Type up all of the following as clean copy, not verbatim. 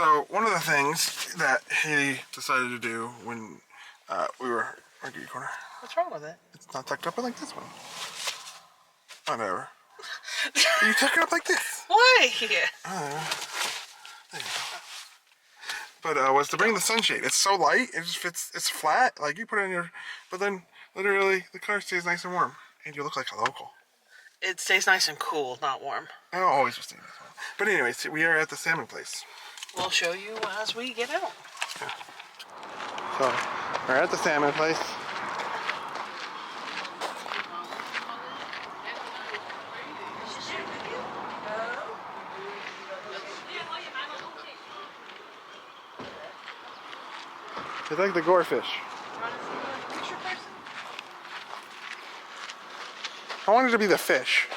So one of the things that he decided to do when we were corner. What's wrong with it? It's not tucked up like this one. Whatever. You tuck it up like this. Why? There you go. But was to bring the sunshade. It's so light, it just fits. It's flat. Like you put it in your, but then literally the car stays nice and warm, and you look like a local. It stays nice and cool, not warm. I don't always stay nice and warm. But anyways, we are at the salmon place. We'll show you as we get out. Yeah. So we're at the salmon place. It's like the gorefish. I wanted to be the fish.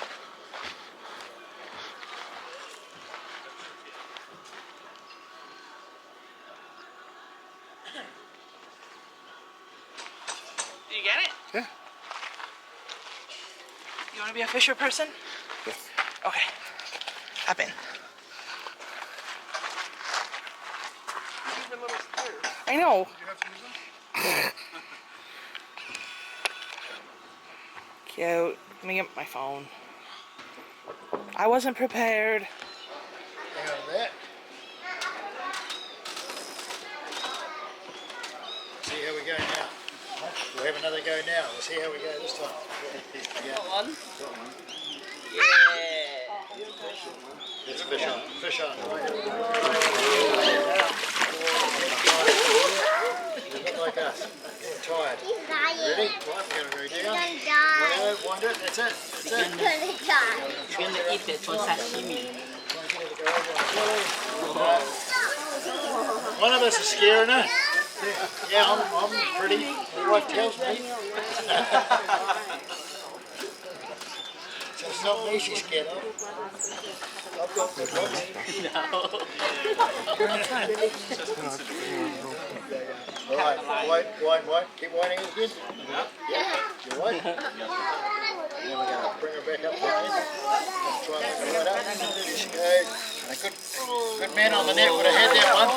Do you get it? Yeah. You want to be a fisher person? Yes. Okay. Hop in. I know. Cute. Let me get my phone. I wasn't prepared. Hang on a minute. See how we go now. We'll have another go now. We'll see how we go this time. Yeah. Got one? Yeah. It's fish on. Fish on. You look like us. You're tired. Ready? Right, we're going to go down. Wind it. That's it. That's it. You're gonna eat it for sashimi. One of us is scaring her. Yeah, I'm pretty. My wife tells me. So it's not me she's scared of. I've got good looks. Alright, wait. Keep winding it again. Yeah. You wait. Then we're going to bring her back up there. Try and make her right up. There she goes. A good man on the net would have had that one.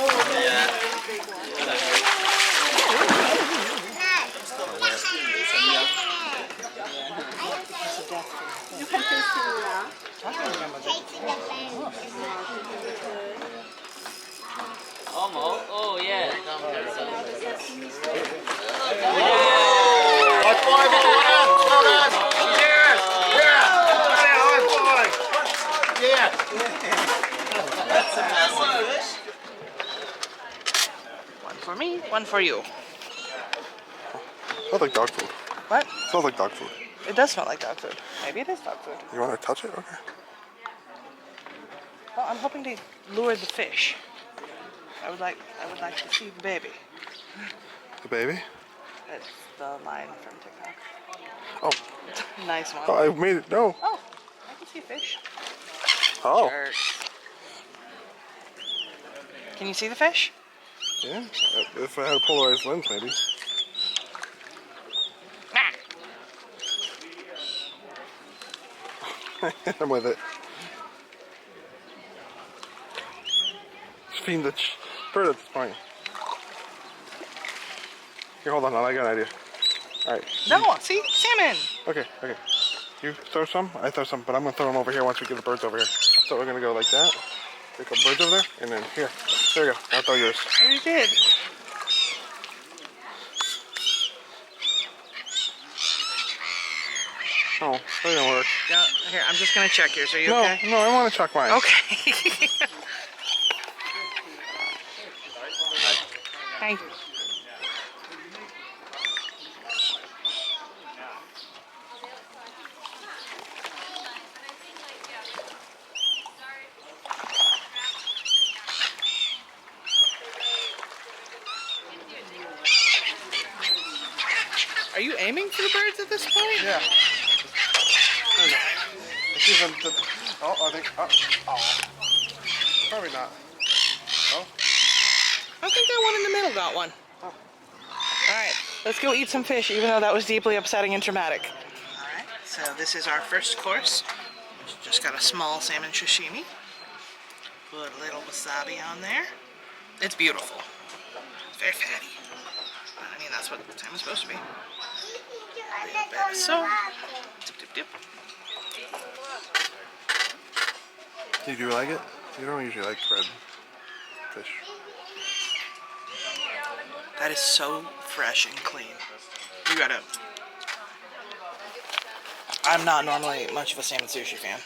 You can taste it now. Almost. Oh yeah. High five, everyone! Well done! Cheers! Yeah! High five! Yeah! One for me, one for you. Smells like dog food. What? Smells like dog food. It does smell like dog food. Maybe it is dog food. You want to touch it? Okay. Well, I'm hoping to lure the fish. I would like to see the baby. The baby? That's the line from TikTok. Oh. Nice one. Oh, I made it. No. Oh, I can see fish. Oh. Sure. Can you see the fish? Yeah. If I had a polarized lens, maybe. I'm with it. Feed the bird at this point. Here, hold on. I got an idea. Alright. No, see? Salmon! Okay. You throw some, I throw some, but I'm going to throw them over here once we get the birds over here. So we're going to go like that. Take the birds over there, and then here. There you go. I'll throw yours. I already did. Oh, that didn't work. Yeah, here, I'm just going to check yours. Are you No, okay? no, I want to check mine. Okay. Hi. Are you aiming for the birds at this point? Yeah. Let's even I think. Oh. Probably not. No? I think that one in the middle got one. Oh. Alright, let's go eat some fish, even though that was deeply upsetting and traumatic. Alright, so this is our first course. Just got a small salmon sashimi. Put a little wasabi on there. It's beautiful. It's very fatty. I mean, that's what salmon's supposed to be. So, dip, dip, dip. Do you like it? You don't usually like red fish. That is so fresh and clean. You gotta... I'm not normally much of a salmon sushi fan.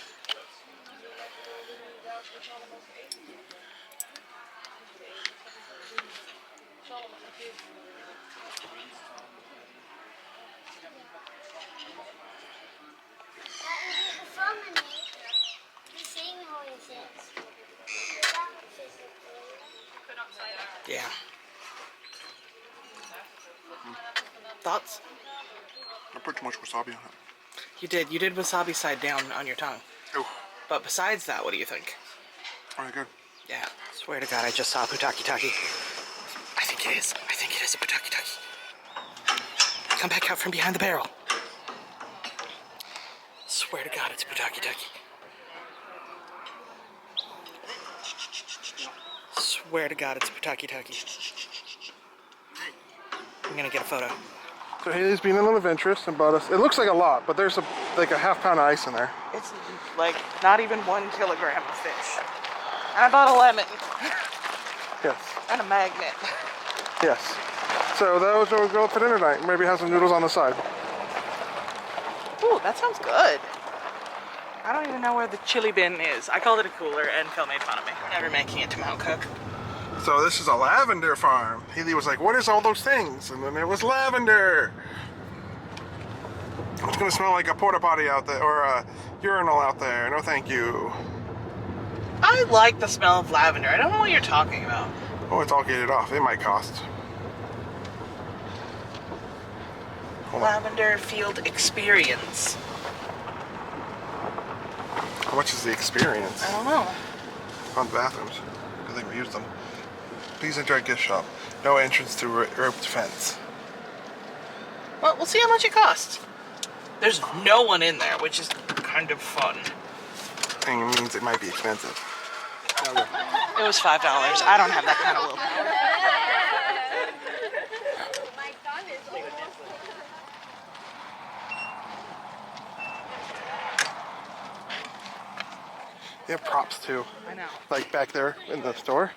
Yeah. Thoughts? I put too much wasabi on it. You did. You did wasabi side down on your tongue. Oh, But besides that, what do you think? alright, good. Yeah. Swear to God, I just saw a Putaki Taki. I think it is. I think it is a Putaki Taki. Come back out from behind the barrel. Swear to God, it's a Putaki Taki. Swear to God, it's a Putaki Taki. I'm gonna get a photo. So Haley's being a little adventurous and bought us. It looks like a lot, but there's like a half pound of ice in there. It's like not even 1 kilogram of fish. And I bought a lemon. Yes. And a magnet. Yes. So those will go for dinner tonight. Maybe have some noodles on the side. Ooh, that sounds good. I don't even know where the chili bin is. I called it a cooler and Phil made fun of me. Never making it to Mount Cook. So this is a lavender farm. Haley was like, what is all those things? And then it was lavender. It's gonna smell like a porta potty out there, or a urinal out there. No thank you. I like the smell of lavender. I don't know what you're talking about. Oh, it's all gated off. It might cost. Hold on. Lavender field experience. How much is the experience? I don't know. On the bathrooms. I think we used them. Please enter a gift shop. No entrance to roped fence. Well, we'll see how much it costs. There's no one in there, which is kind of fun. And it means it might be expensive. It was $5. I don't have that kind of willpower. They have props too. I know. Like back there in the store.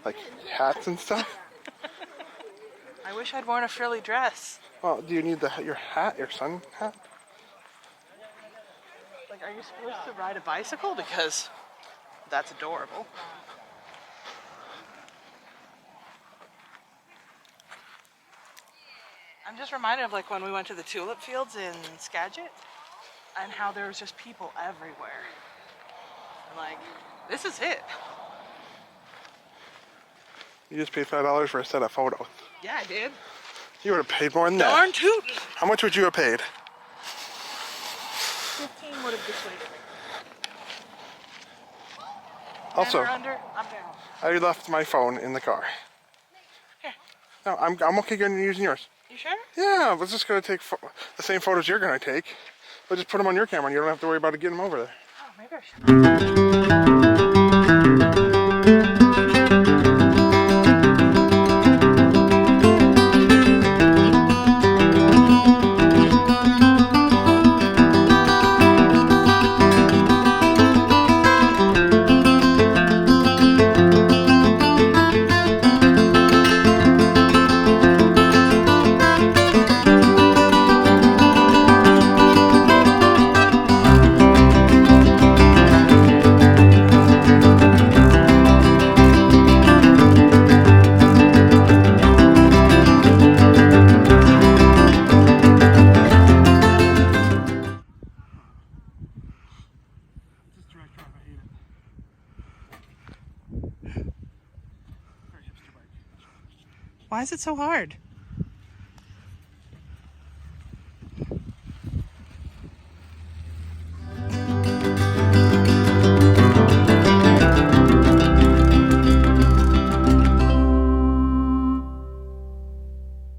Like hats and stuff. I wish I'd worn a frilly dress. Well, do you need your hat, your sun hat? Like, are you supposed to ride a bicycle? Because that's adorable. I'm just reminded of like when we went to the tulip fields in Skagit and how there was just people everywhere. And like, this is it. You just paid $5 for a set of photos. Yeah, I did. You would have paid more than that. Darn tootin'. How much would you have paid? 15 would have dissuaded me. Also, 10 or under, I'm down. I left my phone in the car. Here, No, I'm okay using yours. you sure? Yeah, I was just going to take the same photos you're going to take, but just put them on your camera and you don't have to worry about getting them over there. Oh, maybe I should. Why is it so hard?